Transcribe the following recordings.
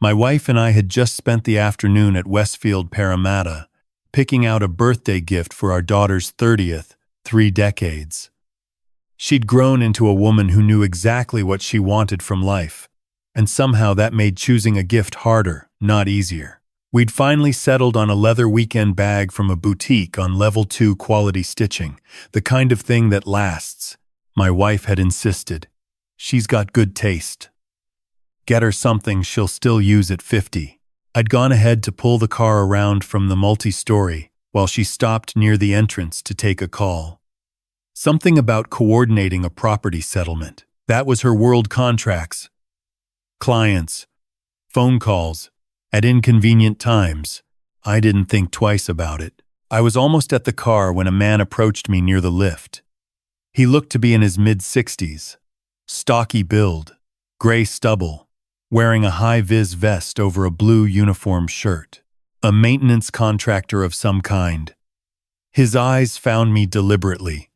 My wife and I had just spent the afternoon at Westfield, Parramatta, picking out a birthday gift for our daughter's 30th, 3 decades. She'd grown into a woman who knew exactly what she wanted from life, and somehow that made choosing a gift harder, not easier. We'd finally settled on a leather weekend bag from a boutique on level 2 quality stitching, the kind of thing that lasts. My wife had insisted. She's got good taste. Get her something she'll still use at 50. I'd gone ahead to pull the car around from the multi-story while she stopped near the entrance to take a call. Something about coordinating a property settlement. That was her world. Contracts, clients, phone calls, at inconvenient times. I didn't think twice about it. I was almost at the car when a man approached me near the lift. He looked to be in his mid-60s. Stocky build, gray stubble, wearing a high-vis vest over a blue uniform shirt. A maintenance contractor of some kind. His eyes found me deliberately,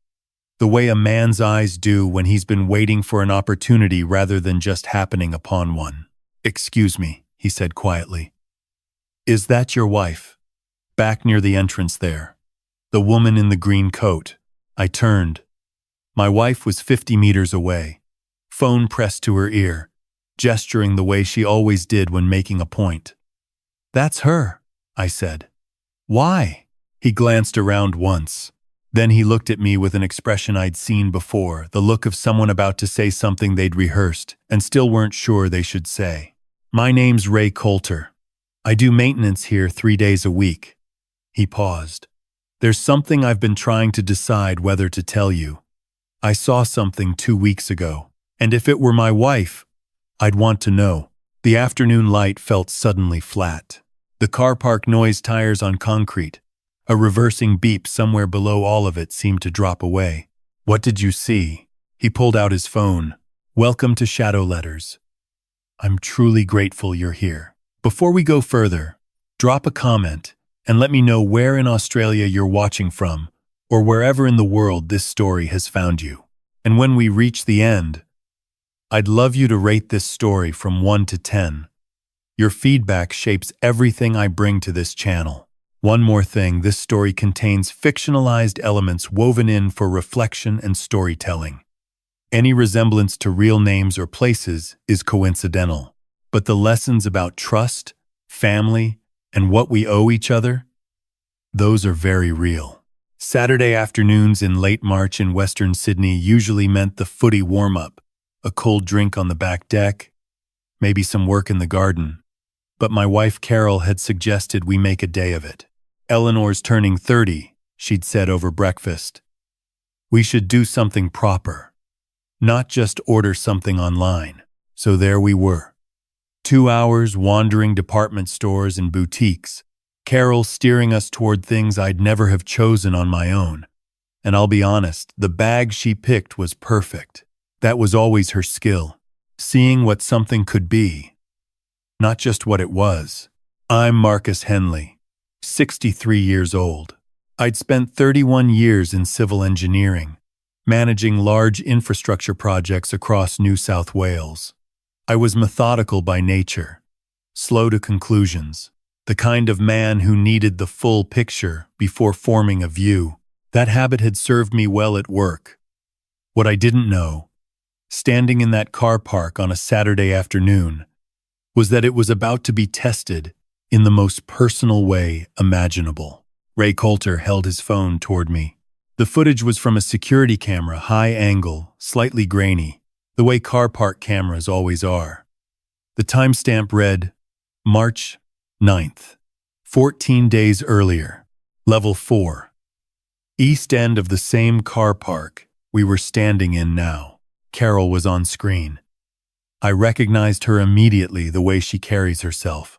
the way a man's eyes do when he's been waiting for an opportunity rather than just happening upon one. "Excuse me," he said quietly. "Is that your wife?" Back near the entrance there. The woman in the green coat. I turned. My wife was 50 meters away, phone pressed to her ear, gesturing the way she always did when making a point. "That's her," I said. "Why?" He glanced around once. Then he looked at me with an expression I'd seen before, the look of someone about to say something they'd rehearsed and still weren't sure they should say. "My name's Ray Coulter. I do maintenance here 3 days a week." He paused. "There's something I've been trying to decide whether to tell you. I saw something 2 weeks ago, and if it were my wife, I'd want to know." The afternoon light felt suddenly flat. The car park noise, tires on concrete, a reversing beep somewhere below all of it seemed to drop away. "What did you see?" He pulled out his phone. "Welcome to Shadow Letters. I'm truly grateful you're here. Before we go further, drop a comment and let me know where in Australia you're watching from, or wherever in the world this story has found you. And when we reach the end, I'd love you to rate this story from 1 to 10. Your feedback shapes everything I bring to this channel. One more thing, this story contains fictionalized elements woven in for reflection and storytelling. Any resemblance to real names or places is coincidental, but the lessons about trust, family, and what we owe each other, those are very real. Saturday afternoons in late March in Western Sydney usually meant the footy warm-up, a cold drink on the back deck, maybe some work in the garden. But my wife Carol had suggested we make a day of it. "Eleanor's turning 30, she'd said over breakfast. "We should do something proper, not just order something online." So there we were. 2 hours wandering department stores and boutiques, Carol steering us toward things I'd never have chosen on my own. And I'll be honest, the bag she picked was perfect. That was always her skill, seeing what something could be, not just what it was. I'm Marcus Henley, 63 years old. I'd spent 31 years in civil engineering, managing large infrastructure projects across New South Wales. I was methodical by nature, slow to conclusions, the kind of man who needed the full picture before forming a view. That habit had served me well at work. What I didn't know, standing in that car park on a Saturday afternoon, was that it was about to be tested in the most personal way imaginable. Ray Coulter held his phone toward me. The footage was from a security camera, high angle, slightly grainy, the way car park cameras always are. The timestamp read, March 9th, 14 days earlier, level 4. East end of the same car park we were standing in now. Carol was on screen. I recognized her immediately, the way she carries herself,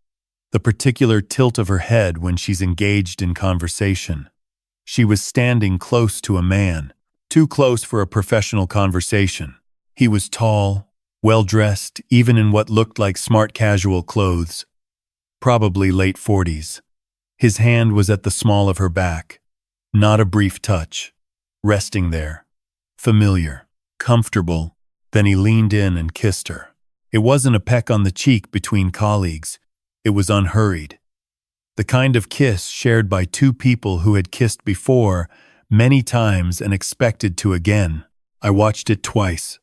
the particular tilt of her head when she's engaged in conversation. She was standing close to a man, too close for a professional conversation. He was tall, well-dressed, even in what looked like smart casual clothes, probably late 40s. His hand was at the small of her back, not a brief touch, resting there, familiar, comfortable. Then he leaned in and kissed her. It wasn't a peck on the cheek between colleagues. It was unhurried. The kind of kiss shared by two people who had kissed before, many times and expected to again. I watched it twice.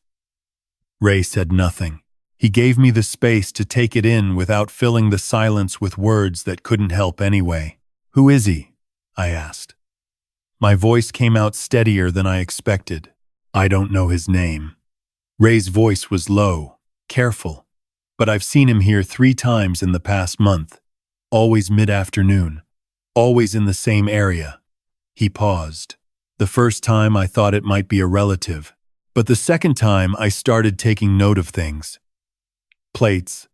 Ray said nothing. He gave me the space to take it in without filling the silence with words that couldn't help anyway. "Who is he?" I asked. My voice came out steadier than I expected. "I don't know his name." Ray's voice was low, careful, but I've seen him here 3 times in the past month. Always mid-afternoon. Always in the same area. He paused. The first time I thought it might be a relative, but the second time I started taking note of things. Plates.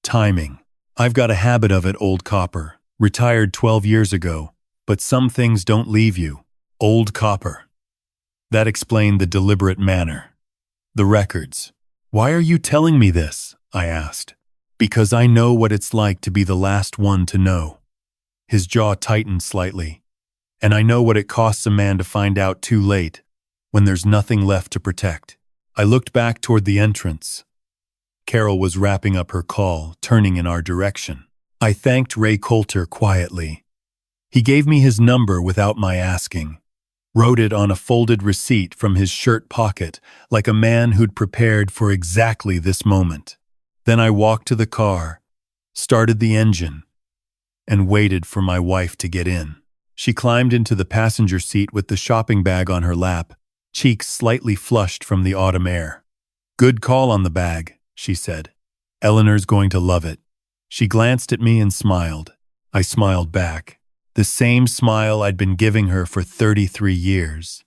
Timing. I've got a habit of it, old copper. Retired 12 years ago, but some things don't leave you. Old copper. That explained the deliberate manner. The records. "Why are you telling me this?" I asked. "Because I know what it's like to be the last one to know." His jaw tightened slightly. "And I know what it costs a man to find out too late, when there's nothing left to protect." I looked back toward the entrance. Carol was wrapping up her call, turning in our direction. I thanked Ray Coulter quietly. He gave me his number without my asking. Wrote it on a folded receipt from his shirt pocket, like a man who'd prepared for exactly this moment. Then I walked to the car, started the engine, and waited for my wife to get in. She climbed into the passenger seat with the shopping bag on her lap, cheeks slightly flushed from the autumn air. "Good call on the bag," she said. "Eleanor's going to love it." She glanced at me and smiled. I smiled back. The same smile I'd been giving her for 33 years.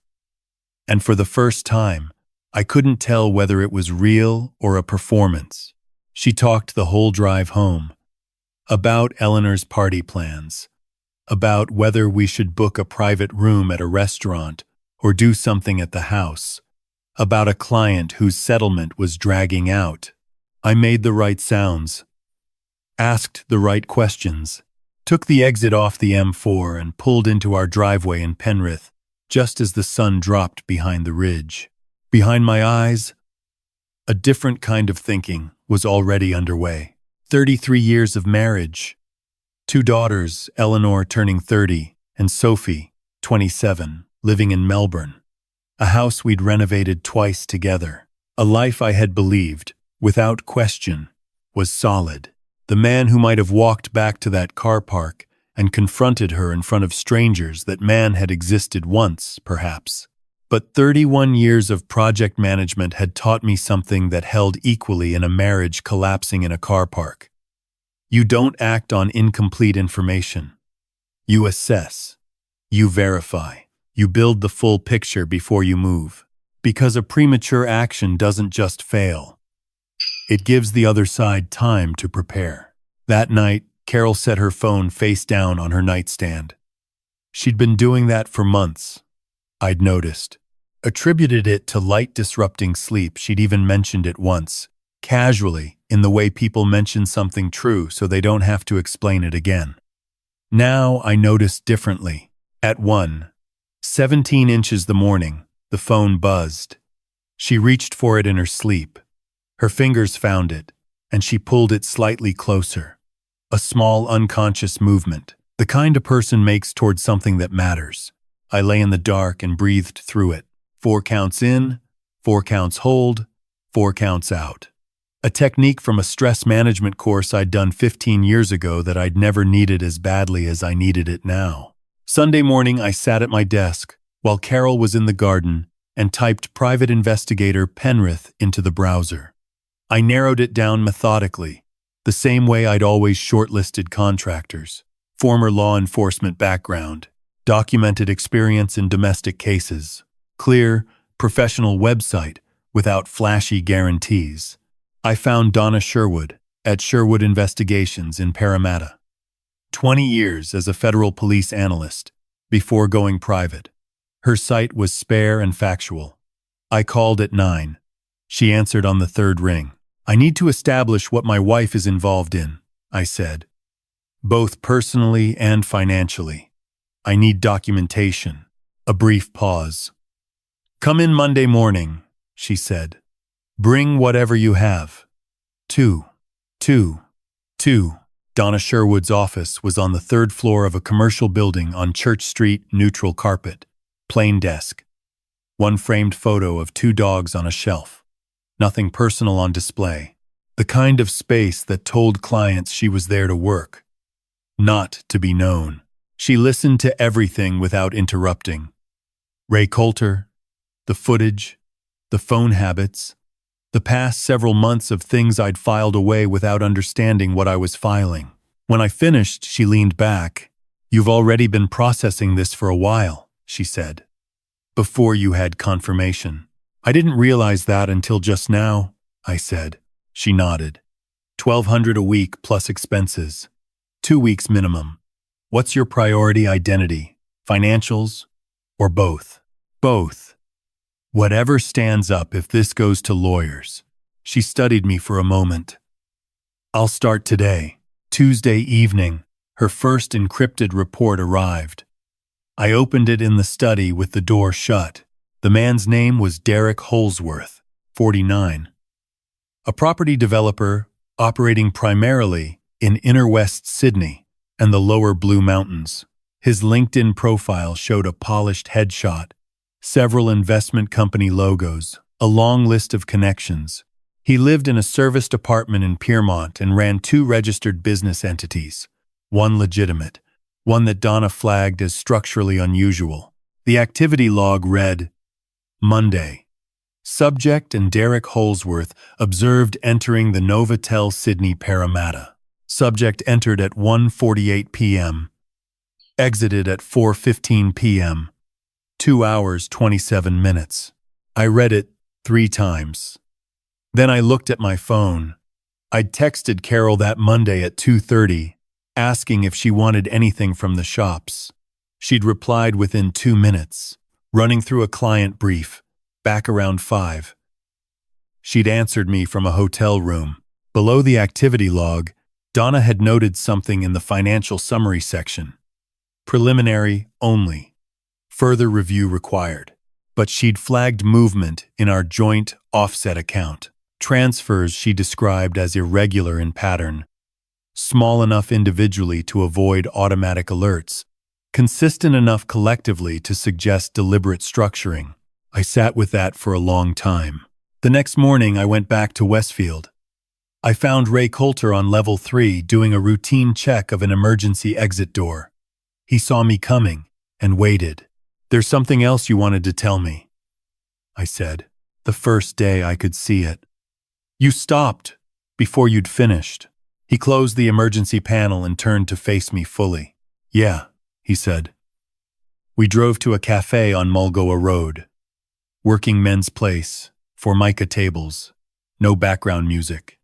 And for the first time, I couldn't tell whether it was real or a performance. She talked the whole drive home. About Eleanor's party plans. About whether we should book a private room at a restaurant or do something at the house. About a client whose settlement was dragging out. I made the right sounds. Asked the right questions. Took the exit off the M4 and pulled into our driveway in Penrith, just as the sun dropped behind the ridge. Behind my eyes, a different kind of thinking was already underway. 33 years of marriage. 2 daughters, Eleanor turning 30 and Sophie, 27, living in Melbourne. A house we'd renovated twice together. A life I had believed, without question, was solid. The man who might have walked back to that car park and confronted her in front of strangers, that man had existed once, perhaps. But 31 years of project management had taught me something that held equally in a marriage collapsing in a car park. You don't act on incomplete information. You assess. You verify. You build the full picture before you move. Because a premature action doesn't just fail. It gives the other side time to prepare. That night, Carol set her phone face down on her nightstand. She'd been doing that for months. I'd noticed. Attributed it to light disrupting sleep. She'd even mentioned it once, casually, in the way people mention something true so they don't have to explain it again. Now I noticed differently. At 1:17 inches the morning, the phone buzzed. She reached for it in her sleep. Her fingers found it, and she pulled it slightly closer. A small unconscious movement, the kind a person makes toward something that matters. I lay in the dark and breathed through it. 4 counts in, 4 counts hold, 4 counts out. A technique from a stress management course I'd done 15 years ago that I'd never needed as badly as I needed it now. Sunday morning, I sat at my desk while Carol was in the garden and typed Private Investigator Penrith into the browser. I narrowed it down methodically, the same way I'd always shortlisted contractors. Former law enforcement background, documented experience in domestic cases, clear, professional website without flashy guarantees. I found Donna Sherwood at Sherwood Investigations in Parramatta. 20 years as a federal police analyst before going private. Her site was spare and factual. I called at 9. She answered on the 3rd ring. "I need to establish what my wife is involved in," I said. "Both personally and financially. I need documentation." A brief pause. "Come in Monday morning," she said. "Bring whatever you have." 2, 2, 2. Donna Sherwood's office was on the third floor of a commercial building on Church Street, neutral carpet, plain desk. One framed photo of two dogs on a shelf. Nothing personal on display. The kind of space that told clients she was there to work, not to be known. She listened to everything without interrupting. Ray Coulter, the footage, the phone habits, the past several months of things I'd filed away without understanding what I was filing. When I finished, she leaned back. "You've already been processing this for a while," she said. "Before you had confirmation." "I didn't realize that until just now," I said. She nodded. $1,200 a week plus expenses. 2 weeks minimum. What's your priority identity? Financials? Or both? Both. Whatever stands up if this goes to lawyers. She studied me for a moment. I'll start today. Tuesday evening, her first encrypted report arrived. I opened it in the study with the door shut. The man's name was Derek Holsworth, 49. A property developer operating primarily in inner West Sydney and the lower Blue Mountains. His LinkedIn profile showed a polished headshot, several investment company logos, a long list of connections. He lived in a serviced apartment in Piermont and ran 2 registered business entities, one legitimate, one that Donna flagged as structurally unusual. The activity log read, Monday. Subject and Derek Holsworth observed entering the Novotel Sydney Parramatta. Subject entered at 1:48 p.m. Exited at 4:15 p.m. 2 hours, 27 minutes. I read it 3 times. Then I looked at my phone. I'd texted Carol that Monday at 2:30, asking if she wanted anything from the shops. She'd replied within 2 minutes, running through a client brief, back around 5. She'd answered me from a hotel room. Below the activity log, Donna had noted something in the financial summary section. Preliminary only. Further review required. But she'd flagged movement in our joint offset account. Transfers she described as irregular in pattern. Small enough individually to avoid automatic alerts. Consistent enough collectively to suggest deliberate structuring. I sat with that for a long time. The next morning, I went back to Westfield. I found Ray Coulter on level 3 doing a routine check of an emergency exit door. He saw me coming and waited. "There's something else you wanted to tell me," I said, the first day I could see it. "You stopped before you'd finished." He closed the emergency panel and turned to face me fully. "Yeah," he said. We drove to a cafe on Mulgoa Road. Working men's place, Formica tables, no background music.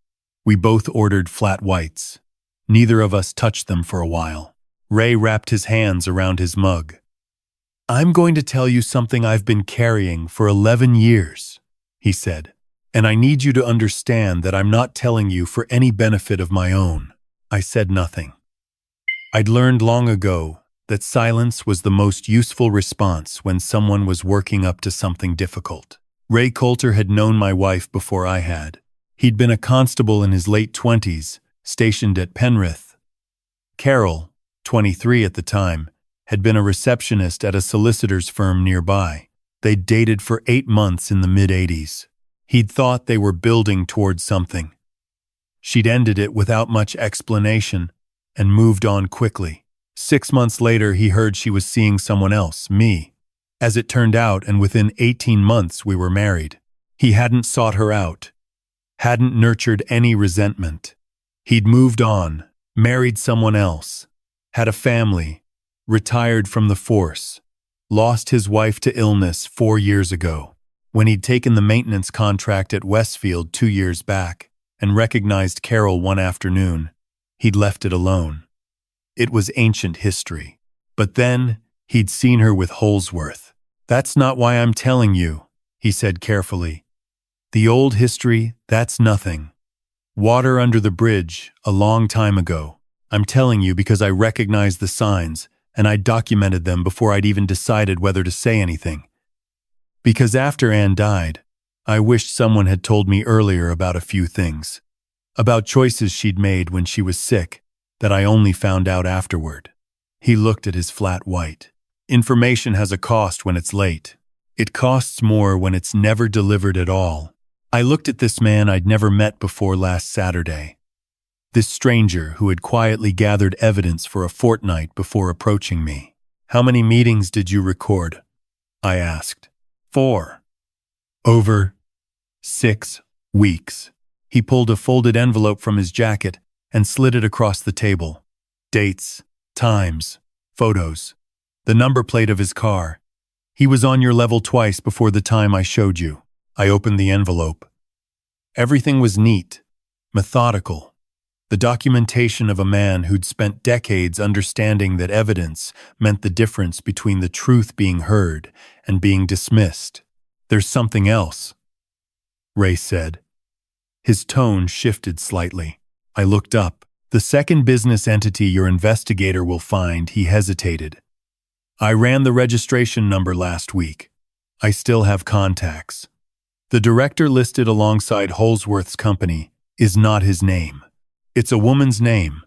We both ordered flat whites. Neither of us touched them for a while. Ray wrapped his hands around his mug. "I'm going to tell you something I've been carrying for 11 years, he said. "And I need you to understand that I'm not telling you for any benefit of my own." I said nothing. I'd learned long ago that silence was the most useful response when someone was working up to something difficult. Ray Coulter had known my wife before I had. He'd been a constable in his late 20s, stationed at Penrith. Carol, 23 at the time, had been a receptionist at a solicitor's firm nearby. They'd dated for 8 months in the mid-80s. He'd thought they were building towards something. She'd ended it without much explanation and moved on quickly. 6 months later, he heard she was seeing someone else, me. As it turned out, and within 18 months we were married. He hadn't sought her out, hadn't nurtured any resentment. He'd moved on, married someone else, had a family, retired from the force, lost his wife to illness 4 years ago. When he'd taken the maintenance contract at Westfield 2 years back and recognized Carol one afternoon, he'd left it alone. It was ancient history. But then, he'd seen her with Holsworth. "That's not why I'm telling you," he said carefully. "The old history, that's nothing. Water under the bridge, a long time ago. I'm telling you because I recognized the signs, and I documented them before I'd even decided whether to say anything. Because after Anne died, I wished someone had told me earlier about a few things. about choices she'd made when she was sick that I only found out afterward. He looked at his flat white. Information has a cost when it's late. It costs more when it's never delivered at all. I looked at this man I'd never met before last Saturday. This stranger who had quietly gathered evidence for a fortnight before approaching me. "How many meetings did you record?" I asked. "4. Over 6 weeks. He pulled a folded envelope from his jacket and slid it across the table. Dates, times, photos, the number plate of his car. He was on your level twice before the time I showed you. I opened the envelope. Everything was neat, methodical. The documentation of a man who'd spent decades understanding that evidence meant the difference between the truth being heard and being dismissed. "There's something else," Ray said. His tone shifted slightly. I looked up. "The second business entity your investigator will find," he hesitated. "I ran the registration number last week. I still have contacts. The director listed alongside Holsworth's company is not his name. It's a woman's name.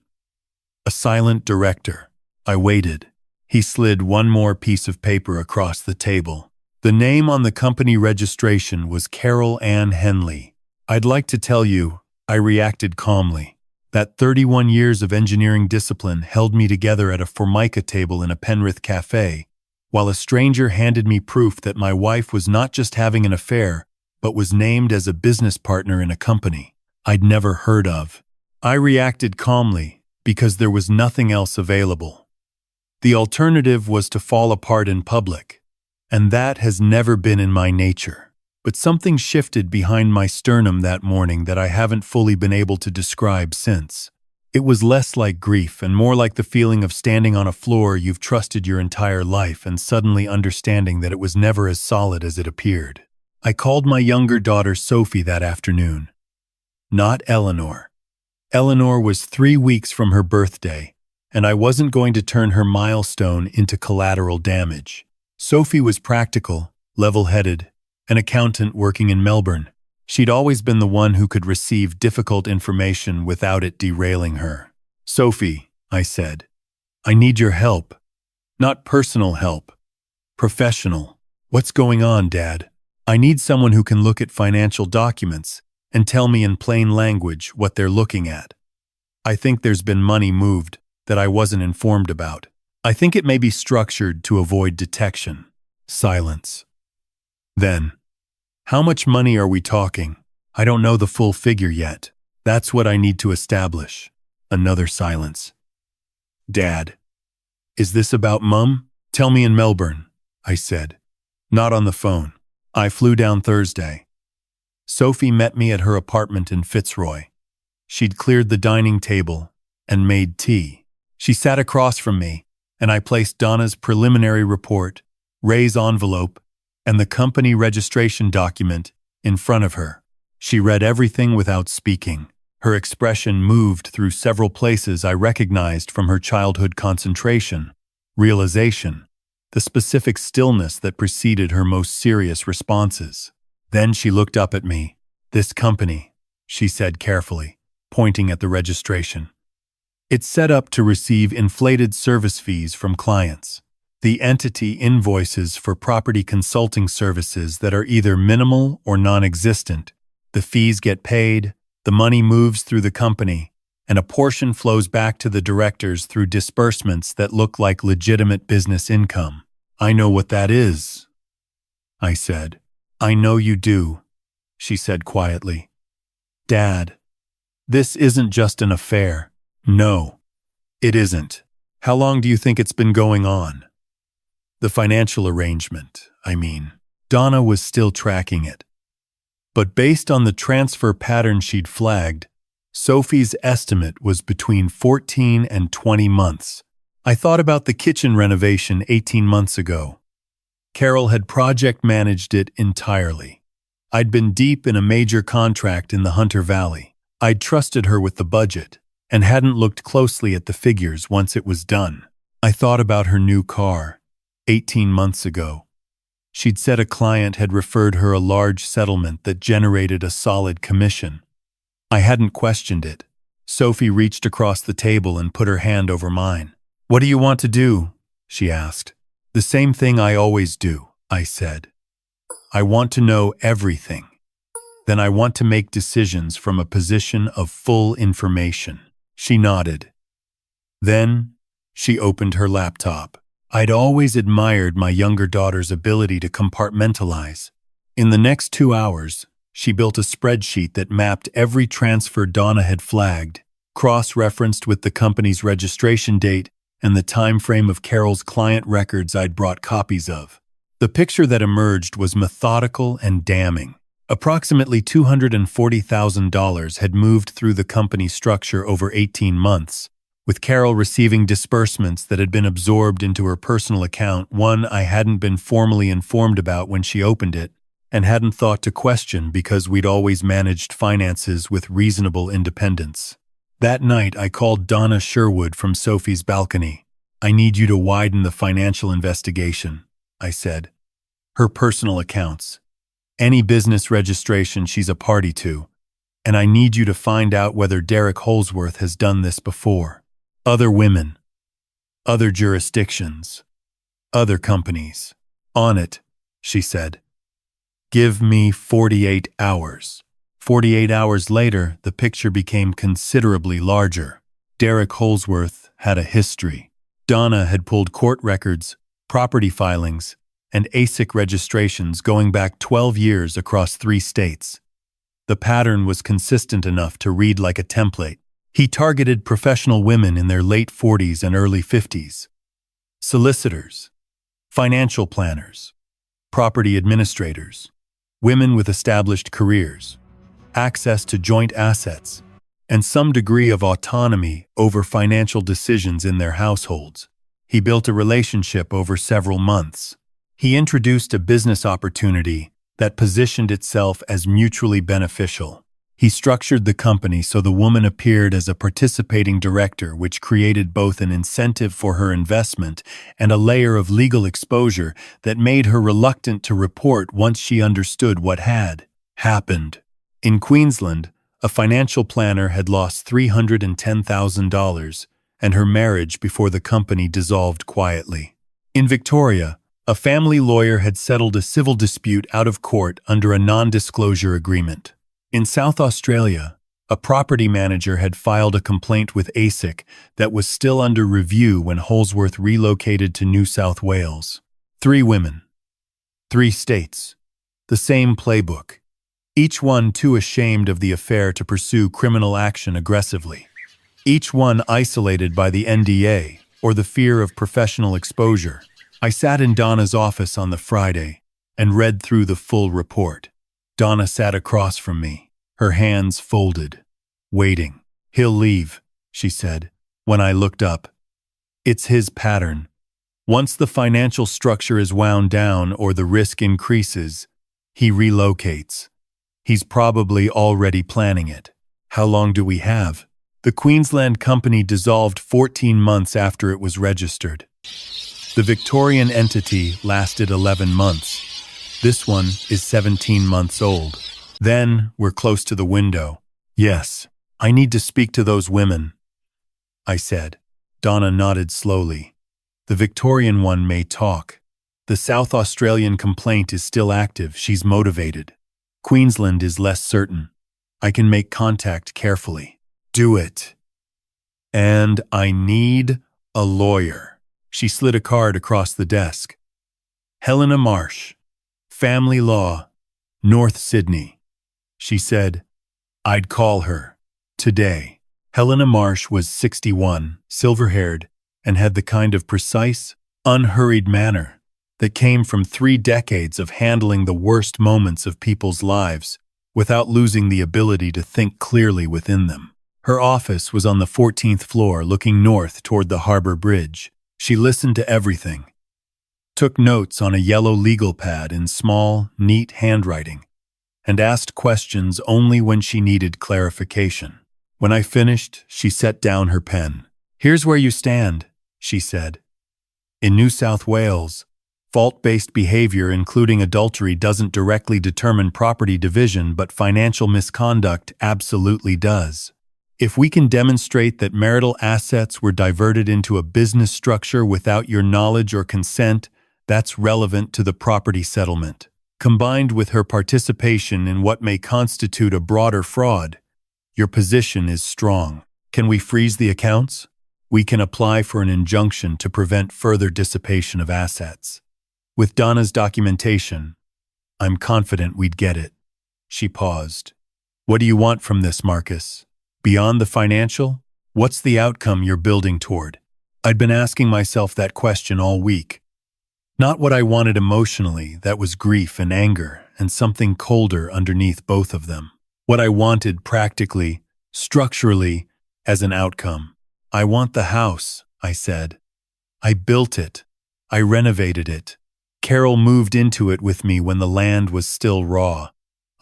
A silent director." I waited. He slid one more piece of paper across the table. The name on the company registration was Carol Ann Henley. "I'd like to tell you," I reacted calmly, "that 31 years of engineering discipline held me together at a Formica table in a Penrith cafe, while a stranger handed me proof that my wife was not just having an affair, but was named as a business partner in a company I'd never heard of." I reacted calmly because there was nothing else available. The alternative was to fall apart in public, and that has never been in my nature. But something shifted behind my sternum that morning that I haven't fully been able to describe since. It was less like grief and more like the feeling of standing on a floor you've trusted your entire life and suddenly understanding that it was never as solid as it appeared. I called my younger daughter Sophie that afternoon. Not Eleanor. Eleanor was 3 weeks from her birthday, and I wasn't going to turn her milestone into collateral damage. Sophie was practical, level-headed, an accountant working in Melbourne. She'd always been the one who could receive difficult information without it derailing her. "Sophie," I said, "I need your help. Not personal help. Professional. What's going on, Dad? I need someone who can look at financial documents and tell me in plain language what they're looking at. I think there's been money moved that I wasn't informed about. I think it may be structured to avoid detection." Silence. Then, "How much money are we talking? I don't know the full figure yet. That's what I need to establish." Another silence. "Dad, is this about Mum?" "Tell me in Melbourne," I said. "Not on the phone. I flew down Thursday." Sophie met me at her apartment in Fitzroy. She'd cleared the dining table and made tea. She sat across from me, and I placed Donna's preliminary report, Ray's envelope, and the company registration document in front of her. She read everything without speaking. Her expression moved through several places I recognized from her childhood: concentration, realization, the specific stillness that preceded her most serious responses. Then she looked up at me. "This company," she said carefully, pointing at the registration. "It's set up to receive inflated service fees from clients. The entity invoices for property consulting services that are either minimal or non-existent. The fees get paid, the money moves through the company, and a portion flows back to the directors through disbursements that look like legitimate business income." "I know what that is," I said. "I know you do," she said quietly. "Dad, this isn't just an affair." "No, it isn't. How long do you think it's been going on?" "The financial arrangement, I mean." Donna was still tracking it. But based on the transfer pattern she'd flagged, Sophie's estimate was between 14 and 20 months. I thought about the kitchen renovation 18 months ago. Carol had project managed it entirely. I'd been deep in a major contract in the Hunter Valley. I'd trusted her with the budget and hadn't looked closely at the figures once it was done. I thought about her new car 18 months ago. She'd said a client had referred her a large settlement that generated a solid commission. I hadn't questioned it. Sophie reached across the table and put her hand over mine. "What do you want to do?" she asked. "The same thing I always do," I said. "I want to know everything. Then I want to make decisions from a position of full information." She nodded. Then she opened her laptop. I'd always admired my younger daughter's ability to compartmentalize. In the next 2 hours, she built a spreadsheet that mapped every transfer Donna had flagged, cross-referenced with the company's registration date and the time frame of Carol's client records I'd brought copies of. The picture that emerged was methodical and damning. Approximately $240,000 had moved through the company structure over 18 months, with Carol receiving disbursements that had been absorbed into her personal account, one I hadn't been formally informed about when she opened it, and hadn't thought to question because we'd always managed finances with reasonable independence. That night, I called Donna Sherwood from Sophie's balcony. "I need you to widen the financial investigation," I said. "Her personal accounts, any business registration she's a party to, and I need you to find out whether Derek Holsworth has done this before. Other women, other jurisdictions, other companies." "On it," she said. "Give me 48 hours. 48 hours later, the picture became considerably larger. Derek Holsworth had a history. Donna had pulled court records, property filings, and ASIC registrations going back 12 years across 3 states. The pattern was consistent enough to read like a template. He targeted professional women in their late 40s and early 50s. Solicitors, financial planners, property administrators, women with established careers, access to joint assets, and some degree of autonomy over financial decisions in their households. He built a relationship over several months. He introduced a business opportunity that positioned itself as mutually beneficial. He structured the company so the woman appeared as a participating director, which created both an incentive for her investment and a layer of legal exposure that made her reluctant to report once she understood what had happened. In Queensland, a financial planner had lost $310,000 and her marriage before the company dissolved quietly. In Victoria, a family lawyer had settled a civil dispute out of court under a non-disclosure agreement. In South Australia, a property manager had filed a complaint with ASIC that was still under review when Holsworth relocated to New South Wales. 3 women, 3 states, the same playbook. Each one too ashamed of the affair to pursue criminal action aggressively. Each one isolated by the NDA or the fear of professional exposure. I sat in Donna's office on the Friday and read through the full report. Donna sat across from me, her hands folded, waiting. "He'll leave," she said. When I looked up, "It's his pattern. Once the financial structure is wound down or the risk increases, he relocates. He's probably already planning it." "How long do we have?" The Queensland company dissolved 14 months after it was registered. The Victorian entity lasted 11 months. This one is 17 months old. Then we're close to the window. "Yes, I need to speak to those women," I said. Donna nodded slowly. "The Victorian one may talk. The South Australian complaint is still active. She's motivated. Queensland is less certain. I can make contact carefully." "Do it. And I need a lawyer." She slid a card across the desk. "Helena Marsh, Family Law, North Sydney." She said, "I'd call her today." Helena Marsh was 61, silver-haired, and had the kind of precise, unhurried manner that came from 3 decades of handling the worst moments of people's lives without losing the ability to think clearly within them. Her office was on the 14th floor looking north toward the Harbour Bridge. She listened to everything, took notes on a yellow legal pad in small, neat handwriting, and asked questions only when she needed clarification. When I finished, she set down her pen. "Here's where you stand," she said. "In New South Wales, Fault-based behavior, including adultery, doesn't directly determine property division, but financial misconduct absolutely does. If we can demonstrate that marital assets were diverted into a business structure without your knowledge or consent, that's relevant to the property settlement. Combined with her participation in what may constitute a broader fraud, your position is strong. Can we freeze the accounts? We can apply for an injunction to prevent further dissipation of assets. With Donna's documentation, I'm confident we'd get it. She paused. What do you want from this, Marcus? Beyond the financial, what's the outcome you're building toward? I'd been asking myself that question all week. Not what I wanted emotionally, that was grief and anger, and something colder underneath both of them. What I wanted practically, structurally, as an outcome. I want the house, I said. I built it. I renovated it. Carol moved into it with me when the land was still raw.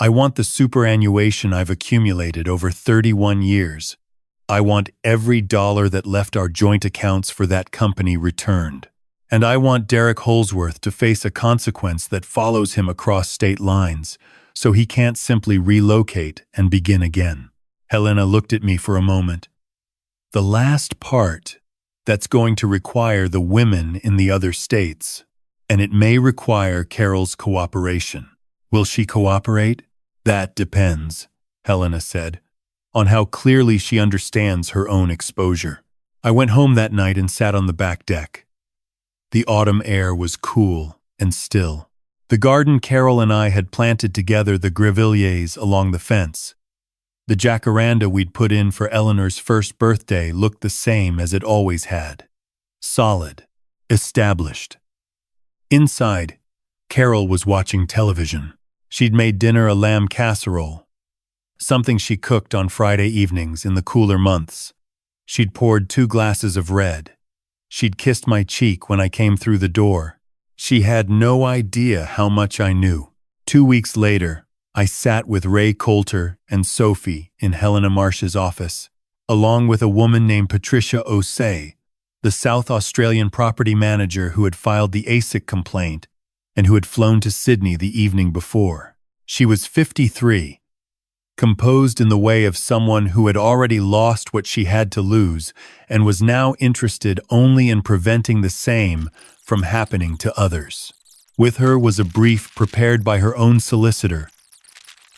I want the superannuation I've accumulated over 31 years. I want every dollar that left our joint accounts for that company returned. And I want Derek Holsworth to face a consequence that follows him across state lines, so he can't simply relocate and begin again. Helena looked at me for a moment. The last part, that's going to require the women in the other states, and it may require Carol's cooperation. Will she cooperate? That depends, Helena said, on how clearly she understands her own exposure. I went home that night and sat on the back deck. The autumn air was cool and still. The garden Carol and I had planted together, the grevilleries along the fence. The jacaranda we'd put in for Eleanor's first birthday looked the same as it always had. Solid. Established. Inside, Carol was watching television. She'd made dinner a lamb casserole, something she cooked on Friday evenings in the cooler months. She'd poured 2 glasses of red. She'd kissed my cheek when I came through the door. She had no idea how much I knew. 2 weeks later, I sat with Ray Coulter and Sophie in Helena Marsh's office, along with a woman named Patricia O'Say, the South Australian property manager who had filed the ASIC complaint and who had flown to Sydney the evening before. She was 53, composed in the way of someone who had already lost what she had to lose and was now interested only in preventing the same from happening to others. With her was a brief prepared by her own solicitor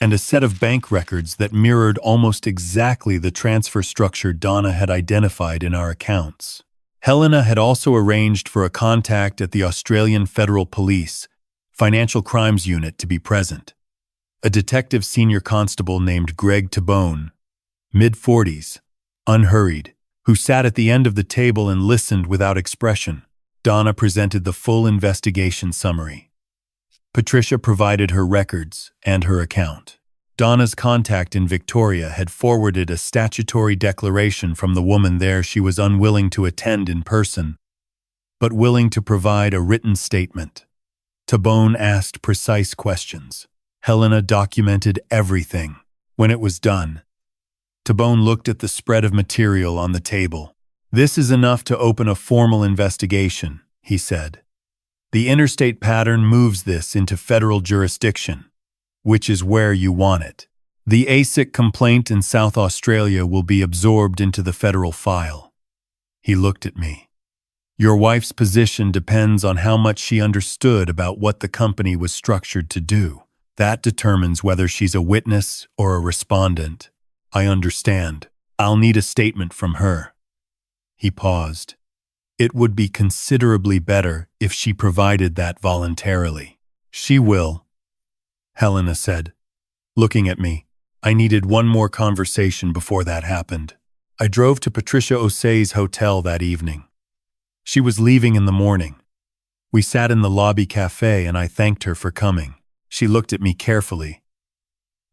and a set of bank records that mirrored almost exactly the transfer structure Donna had identified in our accounts. Helena had also arranged for a contact at the Australian Federal Police Financial Crimes Unit to be present. A detective senior constable named Greg Tabone, mid-40s, unhurried, who sat at the end of the table and listened without expression. Donna presented the full investigation summary. Patricia provided her records and her account. Donna's contact in Victoria had forwarded a statutory declaration from the woman there she was unwilling to attend in person, but willing to provide a written statement. Tabone asked precise questions. Helena documented everything. When it was done, Tabone looked at the spread of material on the table. "This is enough to open a formal investigation," he said. "The interstate pattern moves this into federal jurisdiction, which is where you want it. The ASIC complaint in South Australia will be absorbed into the federal file." He looked at me. "Your wife's position depends on how much she understood about what the company was structured to do. That determines whether she's a witness or a respondent." "I understand. I'll need a statement from her." He paused. "It would be considerably better if she provided that voluntarily." "She will," Helena said, looking at me. I needed one more conversation before that happened. I drove to Patricia O'Say's hotel that evening. She was leaving in the morning. We sat in the lobby cafe and I thanked her for coming. She looked at me carefully.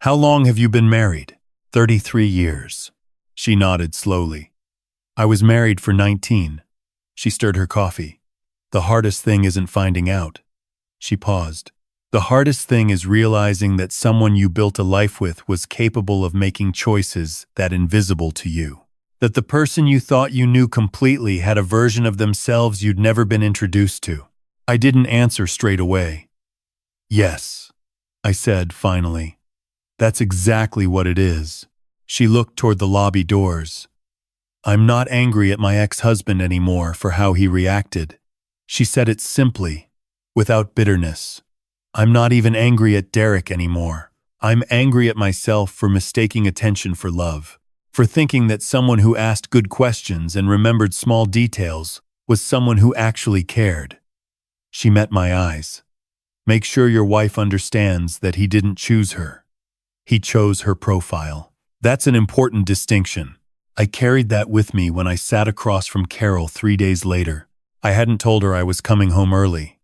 "How long have you been married?" 33 years. She nodded slowly. "I was married for 19. She stirred her coffee. "The hardest thing isn't finding out." She paused. "The hardest thing is realizing that someone you built a life with was capable of making choices that invisible to you. That the person you thought you knew completely had a version of themselves you'd never been introduced to. I didn't answer straight away. Yes, I said finally. That's exactly what it is. She looked toward the lobby doors. I'm not angry at my ex-husband anymore for how he reacted. She said it simply, without bitterness. I'm not even angry at Derek anymore. I'm angry at myself for mistaking attention for love, for thinking that someone who asked good questions and remembered small details was someone who actually cared. She met my eyes. Make sure your wife understands that he didn't choose her. He chose her profile. That's an important distinction. I carried that with me when I sat across from Carol 3 days later. I hadn't told her I was coming home early.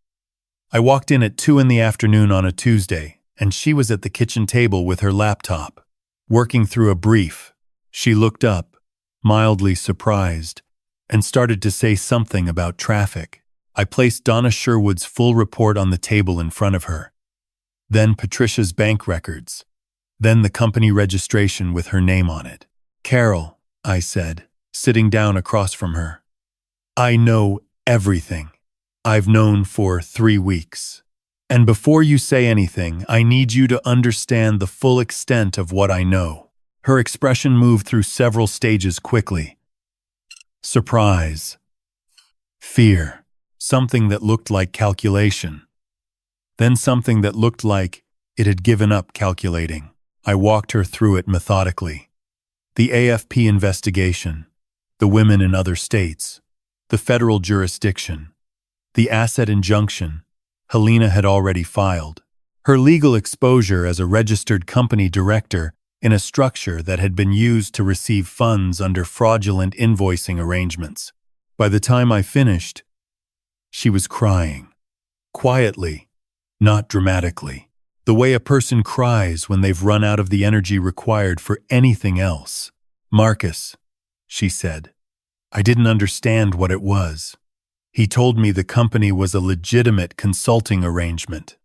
I walked in at 2 in the afternoon on a Tuesday, and she was at the kitchen table with her laptop, working through a brief. She looked up, mildly surprised, and started to say something about traffic. I placed Donna Sherwood's full report on the table in front of her. Then Patricia's bank records. Then the company registration with her name on it. Carol, I said, sitting down across from her. I know everything. I've known for 3 weeks. And before you say anything, I need you to understand the full extent of what I know. Her expression moved through several stages quickly. Surprise. Fear. Something that looked like calculation. Then something that looked like it had given up calculating. I walked her through it methodically. The AFP investigation, the women in other states, the federal jurisdiction, the asset injunction Helena had already filed, her legal exposure as a registered company director in a structure that had been used to receive funds under fraudulent invoicing arrangements. By the time I finished, she was crying. Quietly, not dramatically. The way a person cries when they've run out of the energy required for anything else. Marcus, she said. I didn't understand what it was. He told me the company was a legitimate consulting arrangement.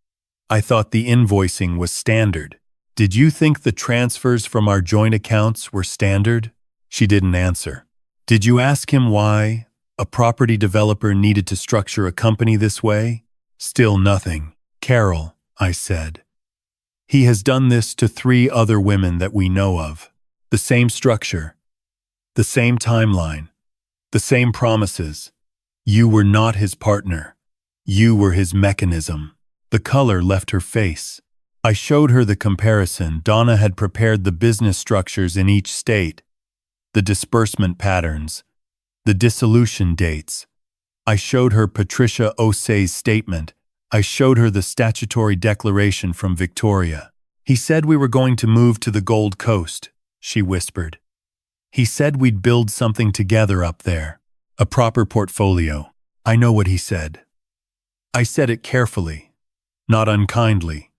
I thought the invoicing was standard. Did you think the transfers from our joint accounts were standard? She didn't answer. Did you ask him why a property developer needed to structure a company this way? Still nothing. Carol, I said. He has done this to 3 other women that we know of. The same structure, the same timeline, the same promises. You were not his partner. You were his mechanism. The color left her face. I showed her the comparison. Donna had prepared the business structures in each state, the disbursement patterns, the dissolution dates. I showed her Patricia Osei's statement. I showed her the statutory declaration from Victoria. He said we were going to move to the Gold Coast, she whispered. He said we'd build something together up there, a proper portfolio. I know what he said. I said it carefully, not unkindly.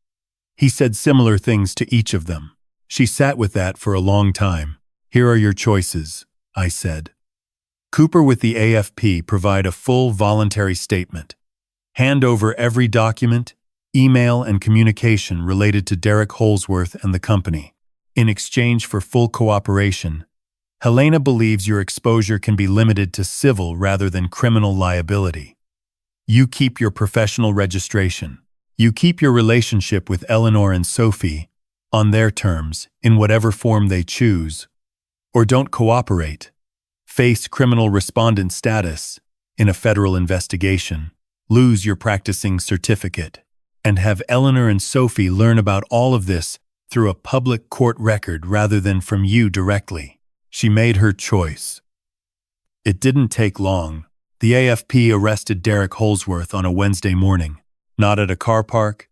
He said similar things to each of them. She sat with that for a long time. Here are your choices, I said. Cooper with the AFP provide a full voluntary statement. Hand over every document, email, and communication related to Derek Holsworth and the company. In exchange for full cooperation, Helena believes your exposure can be limited to civil rather than criminal liability. You keep your professional registration. You keep your relationship with Eleanor and Sophie on their terms, in whatever form they choose, or don't cooperate. Face criminal respondent status in a federal investigation. Lose your practicing certificate, and have Eleanor and Sophie learn about all of this through a public court record rather than from you directly. She made her choice. It didn't take long. The AFP arrested Derek Holsworth on a Wednesday morning, not at a car park,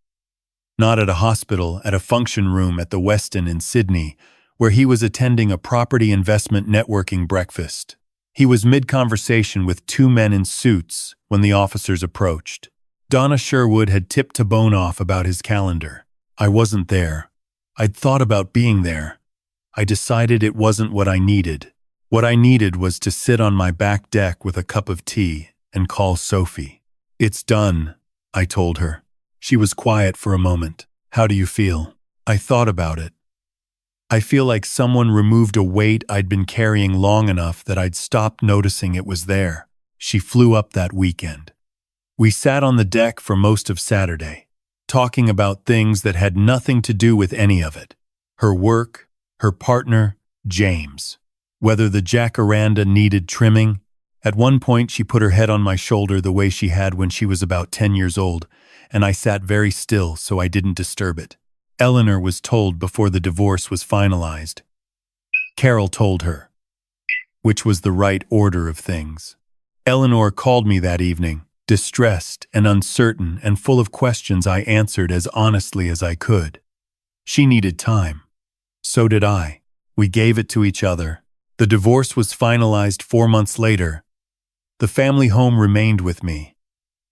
not at a hospital, at a function room at the Westin in Sydney, where he was attending a property investment networking breakfast. He was mid-conversation with 2 men in suits when the officers approached. Donna Sherwood had tipped to Bonoff about his calendar. I wasn't there. I'd thought about being there. I decided it wasn't what I needed. What I needed was to sit on my back deck with a cup of tea and call Sophie. It's done, I told her. She was quiet for a moment. How do you feel? I thought about it. I feel like someone removed a weight I'd been carrying long enough that I'd stopped noticing it was there. She flew up that weekend. We sat on the deck for most of Saturday, talking about things that had nothing to do with any of it. Her work, her partner, James. Whether the jacaranda needed trimming. At one point she put her head on my shoulder the way she had when she was about 10 years old, and I sat very still so I didn't disturb it. Eleanor was told before the divorce was finalized. Carol told her, which was the right order of things. Eleanor called me that evening, distressed and uncertain and full of questions I answered as honestly as I could. She needed time. So did I. We gave it to each other. The divorce was finalized 4 months later. The family home remained with me.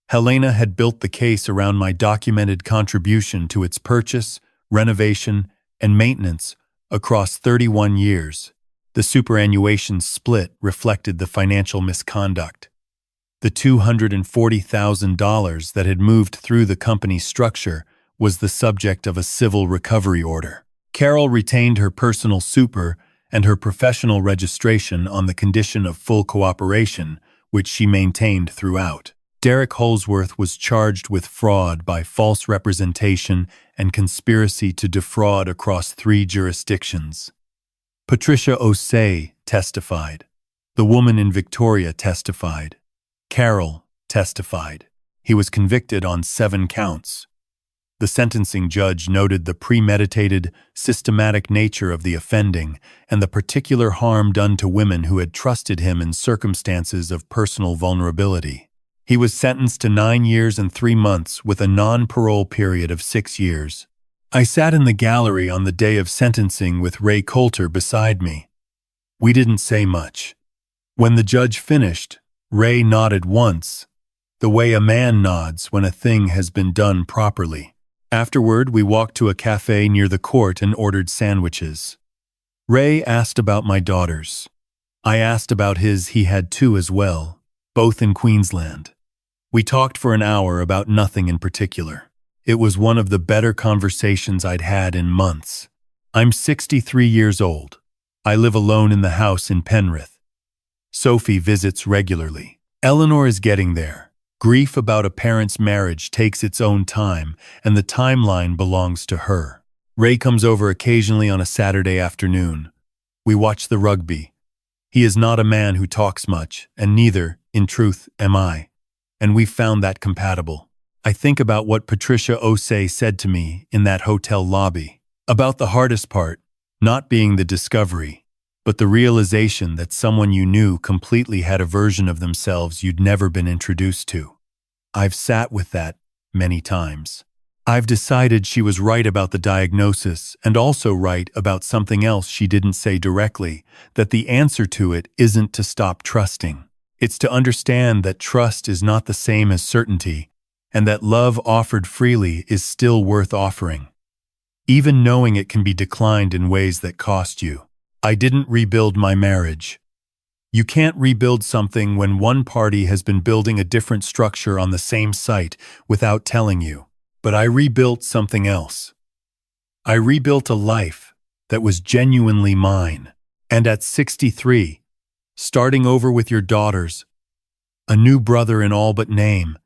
Helena had built the case around my documented contribution to its purchase, renovation, and maintenance across 31 years. The superannuation split reflected the financial misconduct. The $240,000 that had moved through the company's structure was the subject of a civil recovery order. Carol retained her personal super and her professional registration on the condition of full cooperation, which she maintained throughout. Derek Holsworth was charged with fraud by false representation and conspiracy to defraud across 3 jurisdictions. Patricia Osei testified. The woman in Victoria testified. Carol testified. He was convicted on 7 counts. The sentencing judge noted the premeditated, systematic nature of the offending and the particular harm done to women who had trusted him in circumstances of personal vulnerability. He was sentenced to 9 years and 3 months with a non-parole period of 6 years. I sat in the gallery on the day of sentencing with Ray Coulter beside me. We didn't say much. When the judge finished, Ray nodded once, the way a man nods when a thing has been done properly. Afterward, we walked to a cafe near the court and ordered sandwiches. Ray asked about my daughters. I asked about his. He had 2 as well, both in Queensland. We talked for an hour about nothing in particular. It was one of the better conversations I'd had in months. I'm 63 years old. I live alone in the house in Penrith. Sophie visits regularly. Eleanor is getting there. Grief about a parent's marriage takes its own time, and the timeline belongs to her. Ray comes over occasionally on a Saturday afternoon. We watch the rugby. He is not a man who talks much, and neither, in truth, am I. And we've found that compatible. I think about what Patricia Osei said to me in that hotel lobby. About the hardest part, not being the discovery, but the realization that someone you knew completely had a version of themselves you'd never been introduced to. I've sat with that many times. I've decided she was right about the diagnosis and also right about something else she didn't say directly, that the answer to it isn't to stop trusting. It's to understand that trust is not the same as certainty, and that love offered freely is still worth offering, even knowing it can be declined in ways that cost you. I didn't rebuild my marriage. You can't rebuild something when one party has been building a different structure on the same site without telling you. But I rebuilt something else. I rebuilt a life that was genuinely mine. And at 63, starting over with your daughters, a new brother in all but name,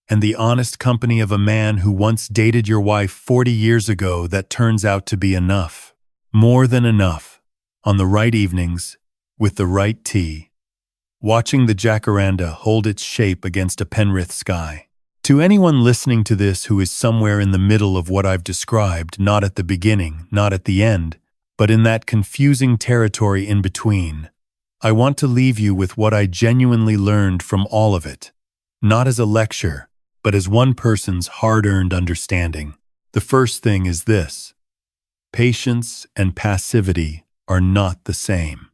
and the honest company of a man who once dated your wife 40 years ago, that turns out to be enough. More than enough. On the right evenings, with the right tea. Watching the jacaranda hold its shape against a Penrith sky. To anyone listening to this who is somewhere in the middle of what I've described, not at the beginning, not at the end, but in that confusing territory in between, I want to leave you with what I genuinely learned from all of it. Not as a lecture, but as one person's hard-earned understanding. The first thing is this: patience and passivity are not the same.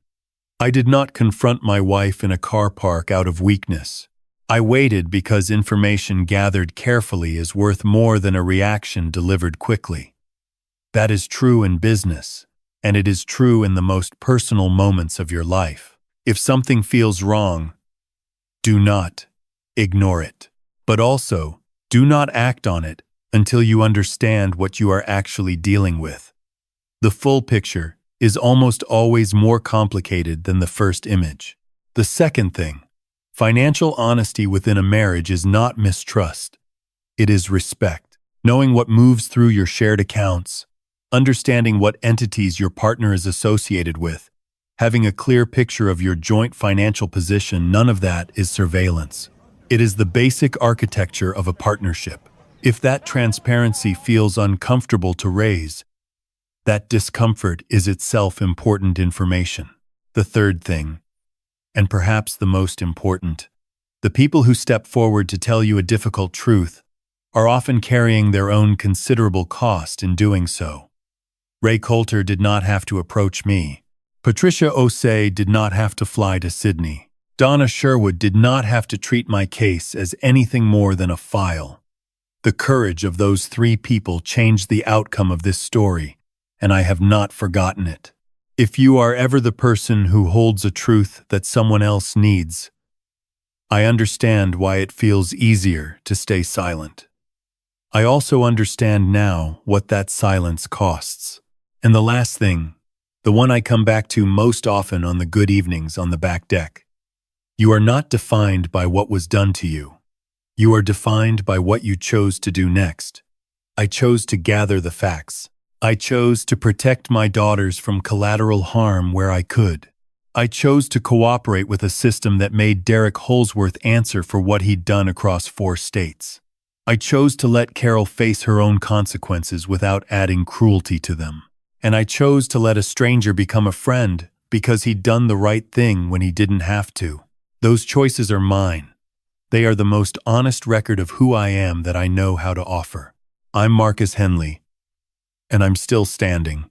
I did not confront my wife in a car park out of weakness. I waited because information gathered carefully is worth more than a reaction delivered quickly. That is true in business, and it is true in the most personal moments of your life. If something feels wrong, do not ignore it. But also, do not act on it until you understand what you are actually dealing with. The full picture is almost always more complicated than the first image. The second thing, Financial honesty within a marriage is not mistrust. It is respect. Knowing what moves through your shared accounts, understanding what entities your partner is associated with, having a clear picture of your joint financial position, none of that is surveillance. It is the basic architecture of a partnership. If that transparency feels uncomfortable to raise, that discomfort is itself important information. The third thing, and perhaps the most important, the people who step forward to tell you a difficult truth are often carrying their own considerable cost in doing so. Ray Coulter did not have to approach me. Patricia Osei did not have to fly to Sydney. Donna Sherwood did not have to treat my case as anything more than a file. The courage of those three people changed the outcome of this story, and I have not forgotten it. If you are ever the person who holds a truth that someone else needs, I understand why it feels easier to stay silent. I also understand now what that silence costs. And the last thing, the one I come back to most often on the good evenings on the back deck. You are not defined by what was done to you. You are defined by what you chose to do next. I chose to gather the facts. I chose to protect my daughters from collateral harm where I could. I chose to cooperate with a system that made Derek Holsworth answer for what he'd done across 4 states. I chose to let Carol face her own consequences without adding cruelty to them. And I chose to let a stranger become a friend because he'd done the right thing when he didn't have to. Those choices are mine. They are the most honest record of who I am that I know how to offer. I'm Marcus Henley, and I'm still standing.